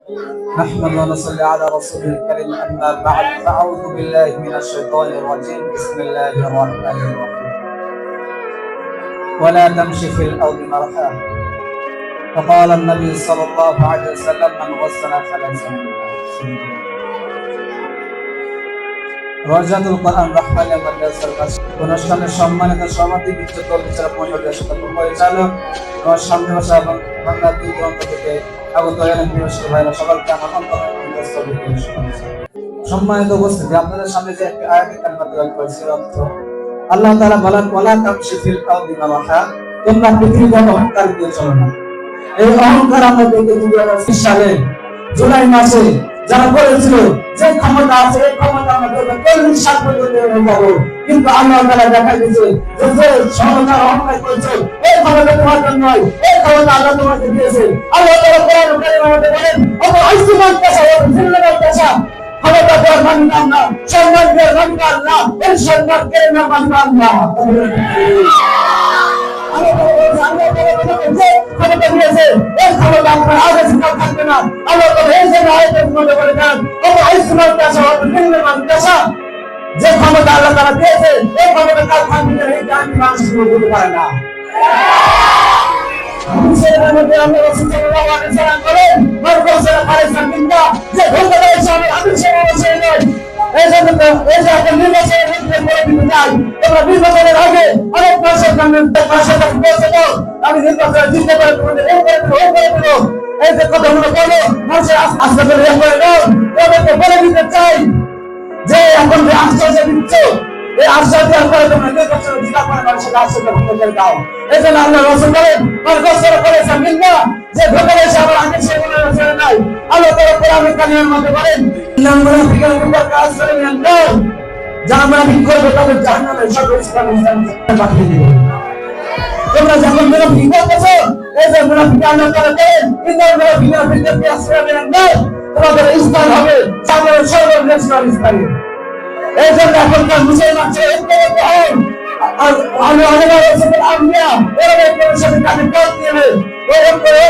نحمد ونصلي على رسول الكريم أما بعد فأعوذ بالله من الشيطان الرجيم بسم الله الرحمن الرحيم ولا تمشي في الأرض مرحا فقال النبي صلى الله عليه وسلم من غسل فليس منا রজাতুল কোরআন রাহমানিয়া মাদ্রাসার অনুষ্ঠানের সম্মানিত সভাপতি বিচ্ছেদ বিচারক মণ্ডলীর সাথে পরিচালক ও সামনে ভাষা বাংলা দুই গ্রন্থ থেকে আগত বিশেষ ভাইরা সকলকে আমার সম্মানিত উপস্থিতি আপনাদের সামনে যে একটি আয়াত কারিমা তেলাওয়াত করেছি অর্থ আল্লাহ তাআলা বলেন ওয়ালা তামশি ফিল আরদি মারহা তোমরা পৃথিবীতে অহংকার দিয়ে চলো না। এই অহংকার আমরা দেখে 2020 সালে জুলাই মাসে যারা বলেছিল যে ক্ষমতা আছে এই ক্ষমতা আমরা 40 সাল পর্যন্ত পাবো, কিন্তু আল্লাহ তাআলা দেখাই দিয়েছে যে ক্ষমতা অহংকার করেছে এই ক্ষমতা তোমার জন্য নয়, এই ক্ষমতা আল্লাহ তোমাকে দিয়েছে। আল্লাহ তাআলা কোরআন কারীমে আমাদের বলেন আবু আইসমান কাসা ওয়া জিল্লাল কাসা ক্ষমতা দেওয়ার মালিক আল্লাহ, সম্মান দেওয়ার মালিক আল্লাহ, এই সম্মান কেড়ে নেওয়ার মালিক আল্লাহ। যে ক্ষমতা আল্লাহ তাআলা দিয়েছে এই ক্ষমতা কাল ভাঙবে এই জানি মানুষ বলতে পারে না। মুসলমানদের মধ্যে আমরা রাসূল সাল্লাল্লাহু আলাইহি সাল্লাম বলেন মারকাসা ফারিসান বিল্লাহ যে ক্ষমতা দিয়েছে আমি আদেশের অনুসারী নই। এই যে একটা নির্বাচনের মধ্যে করে দিতে চাই, তোমরা নির্বাচনের আগে অনেক মাসের বলছে তো আমি নির্বাচনে জিততে পারি তোমাদের এই করে দিল এই যে কথাগুলো বলো মানুষের আস্থা করে করে দাও। তোমাদেরকে বলে দিতে চাই যে এখন যে আশ্বাস দিচ্ছ এই আশ্বাস দেওয়ার পরে তোমরা নির্বাচনে জিতা করে মানুষের আশ্বাস ভঙ্গ করে দাও। এই জন্য আল্লাহ রাসূল বলেন মারকাসা ফারিসান বিল্লাহ যে ধোঁকা দিয়েছে আমার আগে সে মনে হচ্ছে নাই। আল্লাহ তাআলা কোরআন কারীমের মধ্যে বলেন মুনাফিকুল মুকাররাস সালামিয়ান দাও যারা মুনাফিক করবে তাদের জাহান্নামে সর্বস্থান পাঠিয়ে দিবে। তোমরা যখন মুনাফিক করতেছো এই যে মুনাফিক আল্লাহ তাআলা বলেন ইন্নাল মুনাফিকিনা ফি দারকি আসফালিন নার তোমাদের স্থান হবে সাগরের সর্বনিম্ন স্থানে। এই জন্য এখনকার মুসলমান ছেলে ঐক্যবদ্ধ হন আর আল্লাহ রাসূলের আম্বিয়া এরা এর সাথে কাঁধে কাঁধ মিলিয়ে ওরকম করে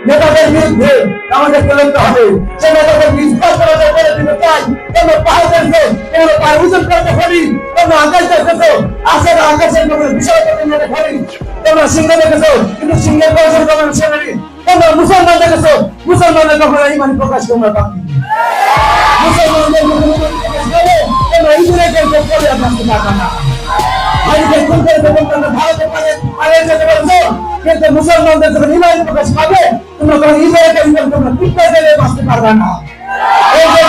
নেতাদের বিরুদ্ধে আমাদেরকে লড়তে হবে। সে নেতাদের বিশ্বাস করা যায় বলে দিতে চাই তোমরা পাহাড় দেখছো তোমরা পাহাড় উঁচু করতে পারি, তোমরা আকাশ দেখেছো আকাশের আকাশের মধ্যে বিষয় করতে পারি, তোমরা সিংহ দেখেছো কিন্তু সিংহের বয়সের কখনো শোনেনি, তোমরা মুসলমান দেখেছো মুসলমানের কখনো ইমান প্রকাশ তোমরা পাবনি। মুসলমানদের তোমরা ইসরায়েলকে করে আসতে পারবে না। আজকে কোন করে তোমরা ভারতে পারে যেতে বলছো কিন্তু মুসলমানদের যখন ইমান প্রকাশ পাবে তোমরা তখন ইসরায়েলকে তোমরা পিঠে ফেলে বাঁচতে পারবে না। এই যে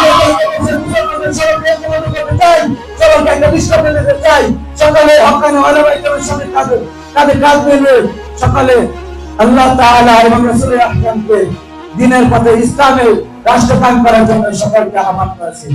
মুসলমানদের সবাইকে করতে চাই, সবাইকে একটা বিশ্বাস দিতে চাই, সকালে হকানি ওলামায়ে সাথে কাঁধে কাঁধ মিলিয়ে সকালে আল্লাহ তাআলা এবং রাসূলের আহকামকে দ্বীনের পথে ইসলামের রাষ্ট্র কায়েম করার জন্য সকলকে আহ্বান করেছি।